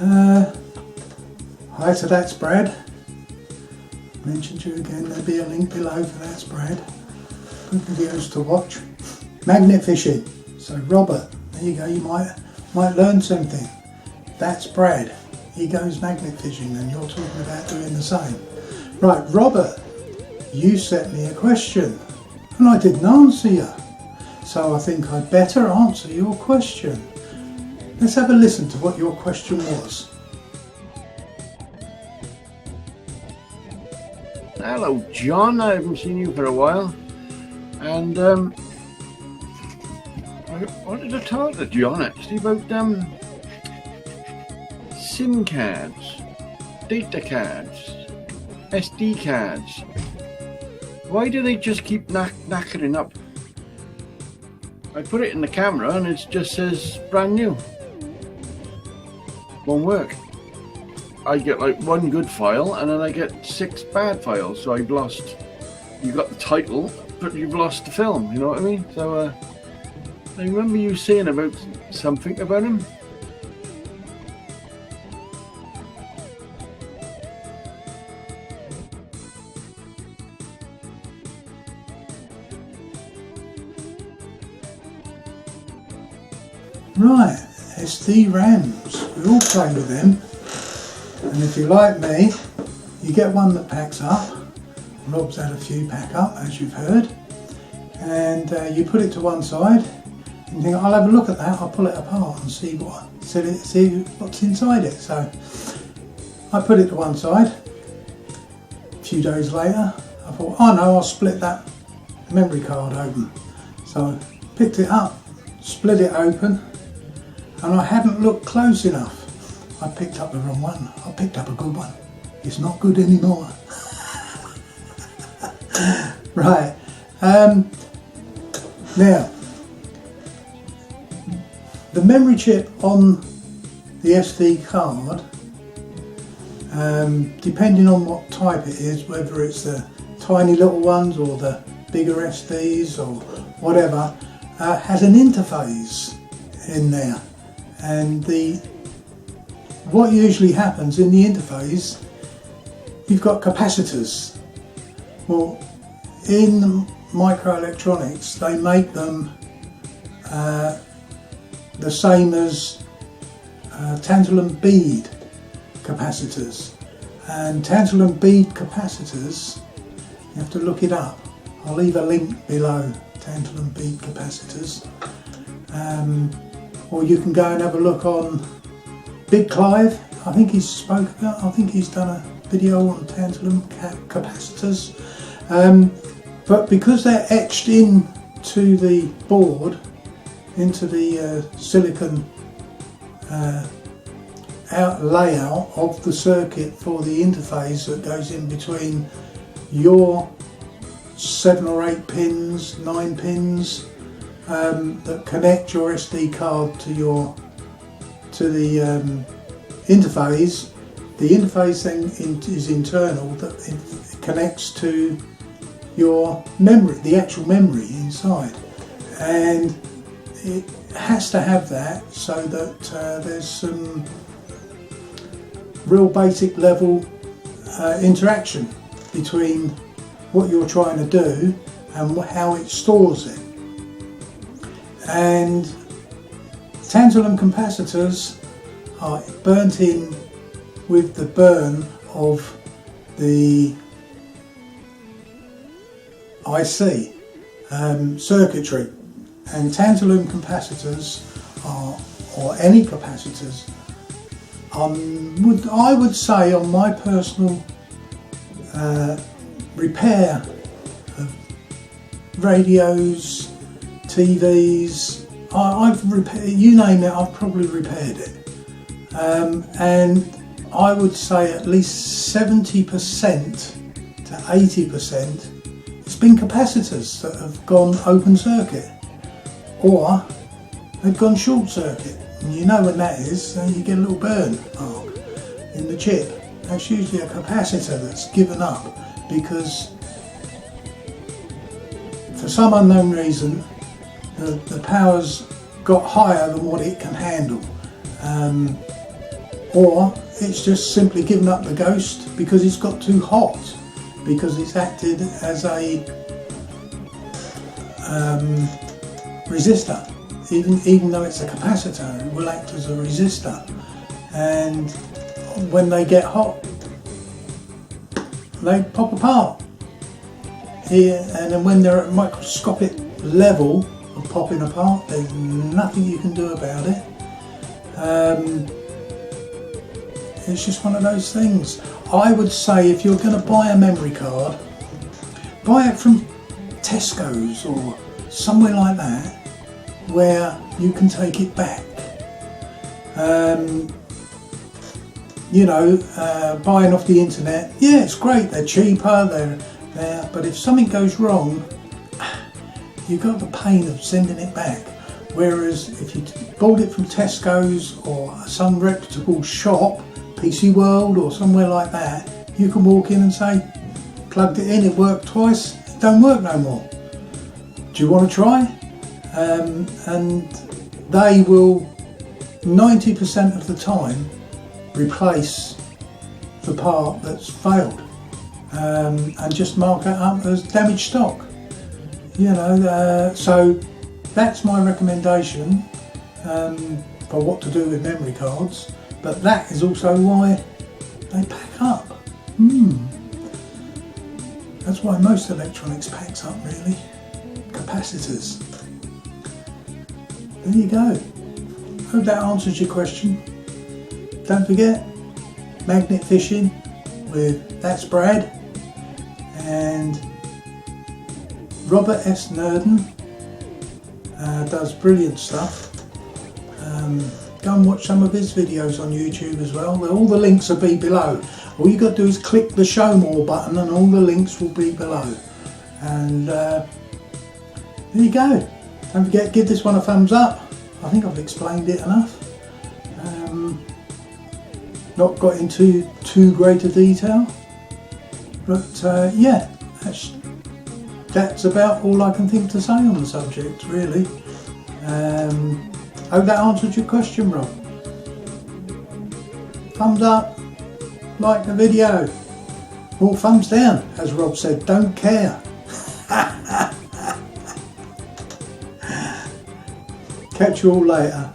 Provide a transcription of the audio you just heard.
Hi, so that's Brad. Mentioned you again, there'll be a link below for That's Brad. Good videos to watch. Magnet fishing. So Robert, there you go, you might learn something. That's Brad. He goes magnet fishing and you're talking about doing the same. Right, Robert, you sent me a question and I didn't answer you. So I think I'd better answer your question. Let's have a listen to what your question was. Hello John, I haven't seen you for a while, and I wanted to talk to John actually about SIM cards, data cards, SD cards. Why do they just keep knackering up? I put it in the camera and it just says brand new. Won't work. I get like one good file and then I get 6 bad files, so I've lost, you got the title but you've lost the film, you know what I mean? So I remember you saying about something about him. Right, SD RAMs, we all play with them. And if you're like me, you get one that packs up. Rob's had a few pack up, as you've heard. And you put it to one side and you think, I'll have a look at that, I'll pull it apart and see what's inside it. So I put it to one side. A few days later, I thought, oh no, I'll split that memory card open. So I picked it up, split it open, and I hadn't looked close enough. I picked up the wrong one. I picked up a good one. It's not good anymore. Right. Now, the memory chip on the SD card, depending on what type it is, whether it's the tiny little ones or the bigger SDs or whatever, has an interface in there. And what usually happens in the interface, you've got capacitors. Well, in microelectronics, they make them the same as tantalum bead capacitors. And tantalum bead capacitors, you have to look it up. I'll leave a link below, tantalum bead capacitors. Or you can go and have a look on Big Clive, I think he's spoke about, I think he's done a video on tantalum capacitors. But because they're etched into the board, into the silicon layout of the circuit for the interface that goes in between your 7 or 8 pins, 9 pins that connect your SD card to the interface. The interface then is internal, that it connects to your memory, the actual memory inside, and it has to have that so that there's some real basic level interaction between what you're trying to do and how it stores it. And tantalum capacitors are burnt in with the burn of the IC circuitry, and tantalum capacitors or any capacitors, I would say on my personal repair of radios, TVs, I've repaired, you name it, I've probably repaired it. And I would say at least 70% to 80% it's been capacitors that have gone open circuit, or they've gone short circuit. And you know when that is, you get a little burn mark in the chip. That's usually a capacitor that's given up because for some unknown reason the power's got higher than what it can handle. or it's just simply given up the ghost because it's got too hot, because it's acted as a resistor. Even though it's a capacitor, it will act as a resistor, and when they get hot they pop apart. Here, and then when they're at microscopic level of popping apart, there's nothing you can do about it. It's just one of those things. I would say if you're going to buy a memory card, buy it from Tesco's or somewhere like that where you can take it back. You know, buying off the internet, yeah, it's great, they're cheaper, they're there, but if something goes wrong, you've got the pain of sending it back. Whereas if you bought it from Tesco's or some reputable shop, PC World or somewhere like that, you can walk in and say, plugged it in, it worked twice, it don't work no more. Do you want to try? And they will 90% of the time replace the part that's failed, and just mark it up as damaged stock. You know, so that's my recommendation for what to do with memory cards. But that is also why they pack up. That's why most electronics packs up, really. Capacitors. There you go. Hope that answers your question. Don't forget, magnet fishing with That's Brad and Robert S. Nerden does brilliant stuff. Go and watch some of his videos on YouTube as well. All the links will be below. All you got to do is click the show more button and all the links will be below. And there you go. Don't forget, give this one a thumbs up. I think I've explained it enough. Not got into too great a detail, but yeah, that's about all I can think to say on the subject, really. Hope that answered your question, Rob. Thumbs up, like the video, or thumbs down, as Rob said, don't care. Catch you all later.